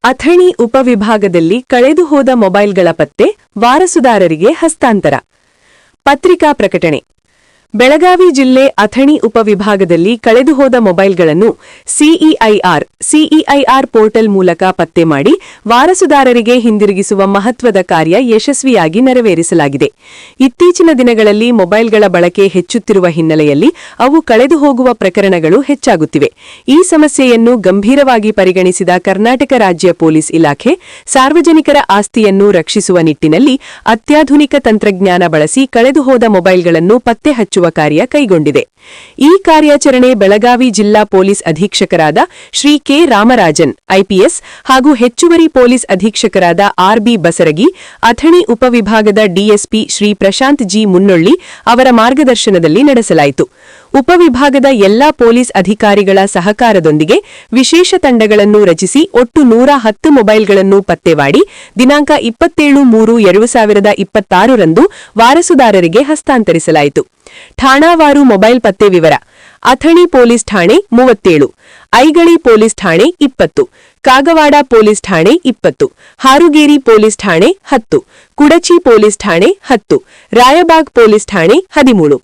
ಅಥಣಿ ಉಪವಿಭಾಗದಲ್ಲಿ ಕಳೆದುಹೋದ ಮೊಬೈಲ್ಗಳ ಪತ್ತೆ, ವಾರಸುದಾರರಿಗೆ ಹಸ್ತಾಂತರ. ಪತ್ರಿಕಾ ಪ್ರಕಟಣೆ. ಬೆಳಗಾವಿ ಜಿಲ್ಲೆ ಅಥಣಿ ಉಪವಿಭಾಗದಲ್ಲಿ ಕಳೆದುಹೋದ ಮೊಬೈಲ್ಗಳನ್ನು ಸಿಇಐಆರ್ ಪೋರ್ಟಲ್ ಮೂಲಕ ಪತ್ತೆ ಮಾಡಿ ವಾರಸುದಾರರಿಗೆ ಹಿಂದಿರುಗಿಸುವ ಮಹತ್ವದ ಕಾರ್ಯ ಯಶಸ್ವಿಯಾಗಿ ನೆರವೇರಿಸಲಾಗಿದೆ. ಇತ್ತೀಚಿನ ದಿನಗಳಲ್ಲಿ ಮೊಬೈಲ್ಗಳ ಬಳಕೆ ಹೆಚ್ಚುತ್ತಿರುವ ಹಿನ್ನೆಲೆಯಲ್ಲಿ ಅವು ಕಳೆದುಹೋಗುವ ಪ್ರಕರಣಗಳು ಹೆಚ್ಚಾಗುತ್ತಿವೆ. ಈ ಸಮಸ್ಯೆಯನ್ನು ಗಂಭೀರವಾಗಿ ಪರಿಗಣಿಸಿದ ಕರ್ನಾಟಕ ರಾಜ್ಯ ಪೊಲೀಸ್ ಇಲಾಖೆ ಸಾರ್ವಜನಿಕರ ಆಸ್ತಿಯನ್ನು ರಕ್ಷಿಸುವ ನಿಟ್ಟಿನಲ್ಲಿ ಅತ್ಯಾಧುನಿಕ ತಂತ್ರಜ್ಞಾನ ಬಳಸಿ ಕಳೆದುಹೋದ ಮೊಬೈಲ್ಗಳನ್ನು ಪತ್ತೆ ಹಚ್ಚುವ ಕಾರ್ಯ ಕೈಗೊಂಡಿದೆ. ಈ ಕಾರ್ಯಾಚರಣೆ ಬೆಳಗಾವಿ ಜಿಲ್ಲಾ ಪೊಲೀಸ್ ಅಧೀಕ್ಷಕರಾದ ಶ್ರೀ ಕೆ ರಾಮರಾಜನ್ ಐಪಿಎಸ್ ಹಾಗೂ ಹೆಚ್ಚುವರಿ ಪೊಲೀಸ್ ಅಧೀಕ್ಷಕರಾದ ಆರ್ಬಿ ಬಸರಗಿ, ಅಥಣಿ ಉಪವಿಭಾಗದ ಡಿಎಸ್ಪಿ ಶ್ರೀ ಪ್ರಶಾಂತ್ ಜಿ ಮುನ್ನೊಳ್ಳಿ ಅವರ ಮಾರ್ಗದರ್ಶನದಲ್ಲಿ ನಡೆಸಲಾಯಿತು. ಉಪವಿಭಾಗದ ಎಲ್ಲಾ ಪೊಲೀಸ್ ಅಧಿಕಾರಿಗಳ ಸಹಕಾರದೊಂದಿಗೆ ವಿಶೇಷ ತಂಡಗಳನ್ನು ರಚಿಸಿ ಒಟ್ಟು 110 ಮೊಬೈಲ್ಗಳನ್ನು ಪತ್ತೆ ಮಾಡಿ ದಿನಾಂಕ 27/3/2026 ರಂದು ವಾರಸುದಾರರಿಗೆ ಹಸ್ತಾಂತರಿಸಲಾಯಿತು. ಠಾಣಾವಾರು ಮೊಬೈಲ್ ಪತ್ತೆ ವಿವರ: ಅಥಣಿ ಪೊಲೀಸ್ ಠಾಣೆ 37, ಐಗಳಿ ಪೊಲೀಸ್ ಠಾಣೆ 20, ಕಾಗವಾಡ ಪೊಲೀಸ್ ಠಾಣೆ 20, ಹಾರುಗೇರಿ ಪೊಲೀಸ್ ಠಾಣೆ 10, ಕುಡಚಿ ಪೊಲೀಸ್ ಠಾಣೆ 10, ರಾಯಬಾಗ್ ಪೊಲೀಸ್ ಠಾಣೆ 13.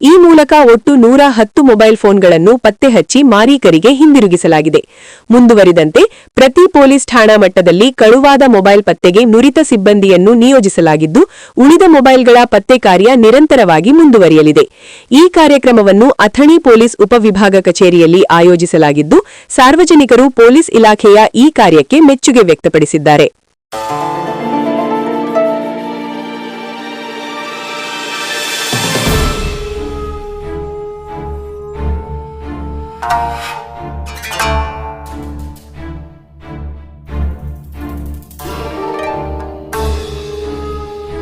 ಈ ಮೂಲಕ ಒಟ್ಟು 110 ಮೊಬೈಲ್ ಫೋನ್ಗಳನ್ನು ಪತ್ತೆ ಹಚ್ಚಿ ಮಾಲೀಕರಿಗೆ ಹಿಂದಿರುಗಿಸಲಾಗಿದೆ. ಮುಂದುವರಿದಂತೆ ಪ್ರತಿ ಪೊಲೀಸ್ ಠಾಣಾ ಮಟ್ಟದಲ್ಲಿ ಕಳುವಾದ ಮೊಬೈಲ್ ಪತ್ತೆಗೆ ನುರಿತ ಸಿಬ್ಬಂದಿಯನ್ನು ನಿಯೋಜಿಸಲಾಗಿದ್ದು, ಉಳಿದ ಮೊಬೈಲ್ಗಳ ಪತ್ತೆ ಕಾರ್ಯ ನಿರಂತರವಾಗಿ ಮುಂದುವರಿಯಲಿದೆ. ಈ ಕಾರ್ಯಕ್ರಮವನ್ನು ಅಥಣಿ ಪೊಲೀಸ್ ಉಪವಿಭಾಗ ಕಚೇರಿಯಲ್ಲಿ ಆಯೋಜಿಸಲಾಗಿದ್ದು, ಸಾರ್ವಜನಿಕರು ಪೊಲೀಸ್ ಇಲಾಖೆಯ ಈ ಕಾರ್ಯಕ್ಕೆ ಮೆಚ್ಚುಗೆ ವ್ಯಕ್ತಪಡಿಸಿದ್ದಾರೆ.